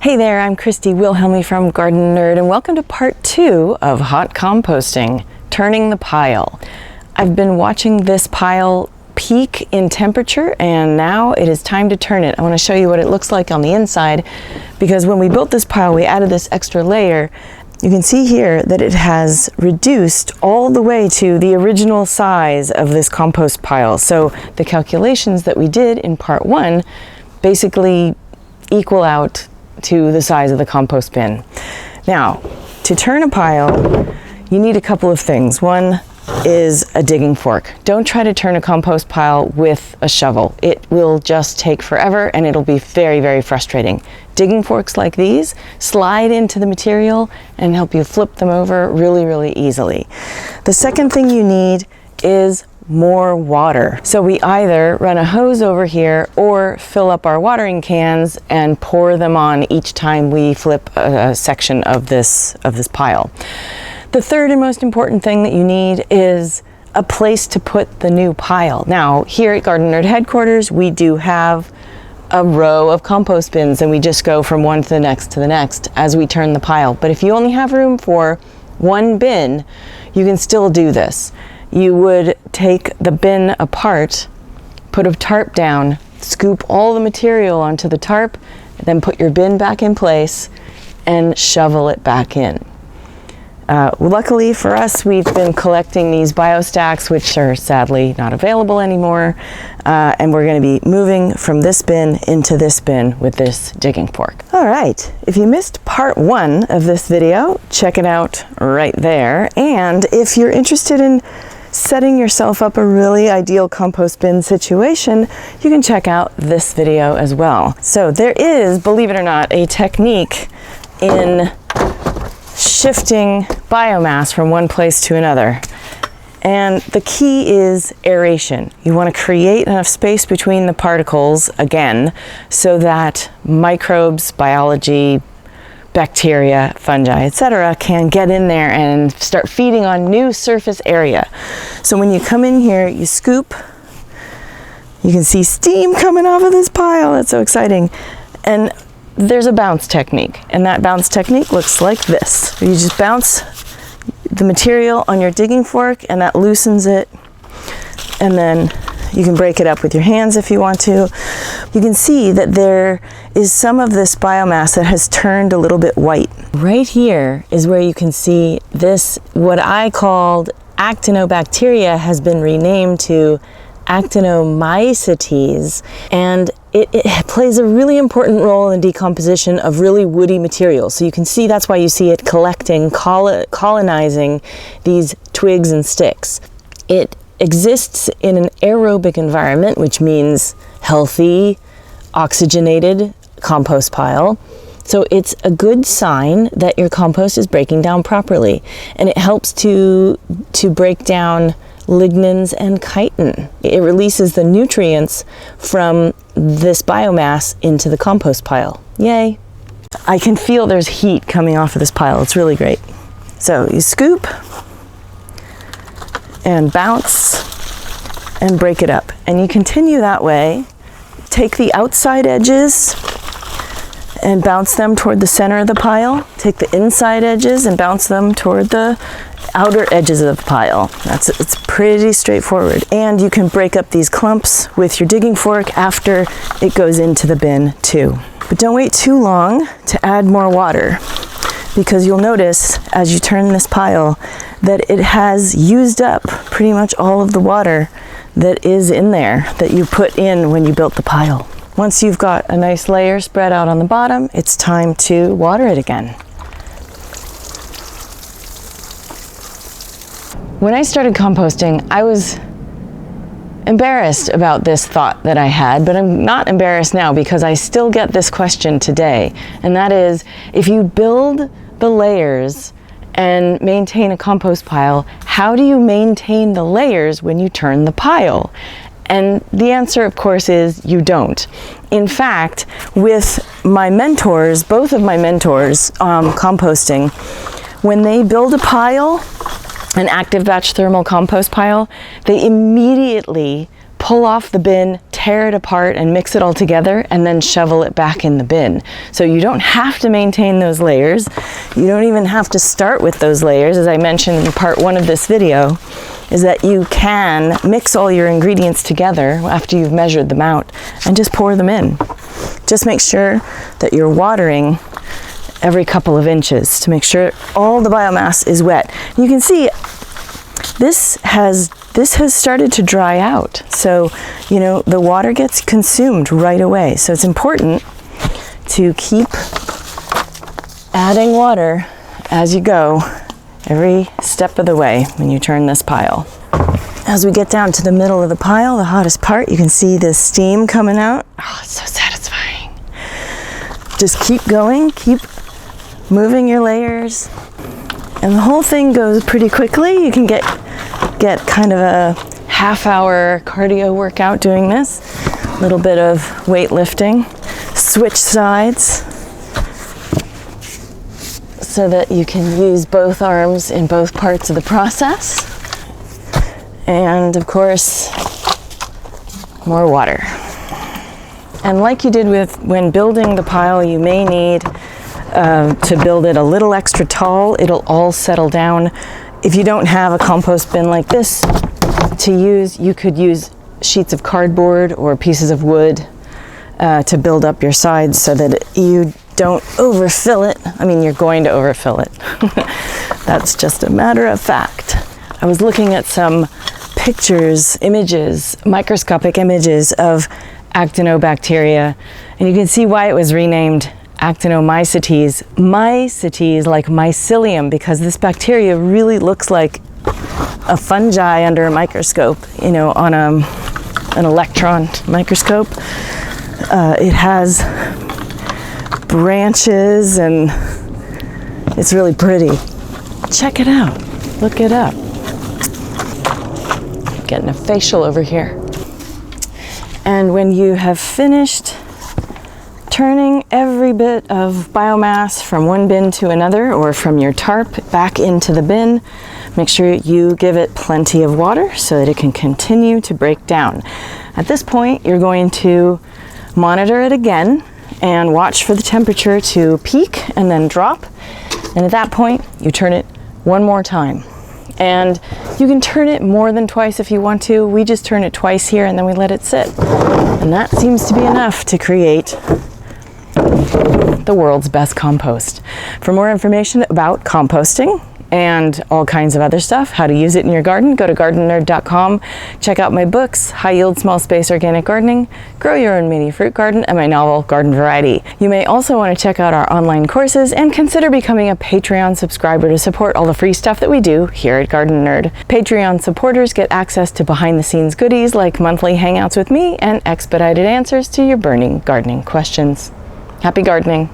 Hey there, I'm Christy Wilhelmi from Gardenerd, and welcome to part 2 of hot composting, turning the pile. I've been watching this pile peak in temperature, and now it is time to turn it. I want to show you what it looks like on the inside, because when we built this pile, we added this extra layer. You can see here that it has reduced all the way to the original size of this compost pile. So the calculations that we did in part 1 basically equal out to the size of the compost bin. Now, to turn a pile, you need a couple of things. One is a digging fork. Don't try to turn a compost pile with a shovel. It will just take forever and it'll be very, very frustrating. Digging forks like these slide into the material and help you flip them over really, really easily. The second thing you need is more water. So we either run a hose over here or fill up our watering cans and pour them on each time we flip a section of this pile. The third and most important thing that you need is a place to put the new pile. Now, here at Gardenerd headquarters, we do have a row of compost bins, and we just go from one to the next as we turn the pile. But if you only have room for one bin, you can still do this. You would take the bin apart, put a tarp down, scoop all the material onto the tarp, then put your bin back in place and shovel it back in. Luckily for us, we've been collecting these biostacks, which are sadly not available anymore, and we're going to be moving from this bin into this bin with this digging fork. All right, if you missed part 1 of this video, check it out right there. And if you're interested in setting yourself up a really ideal compost bin situation, you can check out this video as well. So there is, believe it or not, a technique in shifting biomass from one place to another. And the key is aeration. You want to create enough space between the particles, again, so that microbes, biology, bacteria, fungi, etc. can get in there and start feeding on new surface area. So when you come in here, you scoop, you can see steam coming off of this pile. That's so exciting. And there's a bounce technique, and that bounce technique looks like this. You just bounce the material on your digging fork and that loosens it, and then you can break it up with your hands if you want to. You can see that there is some of this biomass that has turned a little bit white. Right here is where you can see this, what I called actinobacteria, has been renamed to actinomycetes, and it plays a really important role in decomposition of really woody materials. So you can see that's why you see it collecting, colonizing these twigs and sticks. It exists in an aerobic environment, which means healthy, oxygenated compost pile. So it's a good sign that your compost is breaking down properly, and it helps to break down lignins and chitin. It releases the nutrients from this biomass into the compost pile. Yay! I can feel there's heat coming off of this pile. It's really great. So you scoop and bounce and break it up, and you continue that way. Take the outside edges and bounce them toward the center of the pile. Take the inside edges and bounce them toward the outer edges of the pile. It's pretty straightforward. And you can break up these clumps with your digging fork after it goes into the bin too. But don't wait too long to add more water, because you'll notice as you turn this pile that it has used up pretty much all of the water that is in there that you put in when you built the pile. Once you've got a nice layer spread out on the bottom, it's time to water it again. When I started composting, I was embarrassed about this thought that I had, but I'm not embarrassed now because I still get this question today. And that is, if you build the layers and maintain a compost pile, how do you maintain the layers when you turn the pile? And the answer, of course, is you don't. In fact, with my mentors, both of my mentors, composting, when they build a pile, an active batch thermal compost pile, they immediately pull off the bin, tear it apart and mix it all together and then shovel it back in the bin. So you don't have to maintain those layers. You don't even have to start with those layers. As I mentioned in part 1 of this video, is that you can mix all your ingredients together after you've measured them out and just pour them in. Just make sure that you're watering every couple of inches to make sure all the biomass is wet. You can see this has started to dry out. So, you know, the water gets consumed right away. So it's important to keep adding water as you go every step of the way when you turn this pile. As we get down to the middle of the pile, the hottest part, you can see the steam coming out. Oh, it's so satisfying. Just keep going, keep moving your layers, and the whole thing goes pretty quickly. You can get kind of a half-hour cardio workout doing this. A little bit of weightlifting. Switch sides so that you can use both arms in both parts of the process. And of course, more water. And like you did when building the pile, you may need to build it a little extra tall. It'll all settle down. If you don't have a compost bin like this to use, you could use sheets of cardboard or pieces of wood to build up your sides so that you don't overfill it. I mean, you're going to overfill it. That's just a matter of fact. I was looking at some pictures, images, microscopic images of actinobacteria, and you can see why it was renamed actinomycetes. Mycetes like mycelium, because this bacteria really looks like a fungi under a microscope, you know, on an electron microscope. It has branches and it's really pretty. Check it out. Look it up. Getting a facial over here. And when you have finished turning every bit of biomass from one bin to another, or from your tarp back into the bin, make sure you give it plenty of water so that it can continue to break down. At this point, you're going to monitor it again and watch for the temperature to peak and then drop. And at that point, you turn it one more time. And you can turn it more than twice if you want to. We just turn it twice here and then we let it sit. And that seems to be enough to create the world's best compost. For more information about composting and all kinds of other stuff, how to use it in your garden, go to gardenerd.com. Check out my books, High Yield Small Space Organic Gardening, Grow Your Own Mini Fruit Garden, and my novel, Garden Variety. You may also want to check out our online courses and consider becoming a Patreon subscriber to support all the free stuff that we do here at Gardenerd. Patreon supporters get access to behind-the-scenes goodies like monthly hangouts with me and expedited answers to your burning gardening questions. Happy gardening!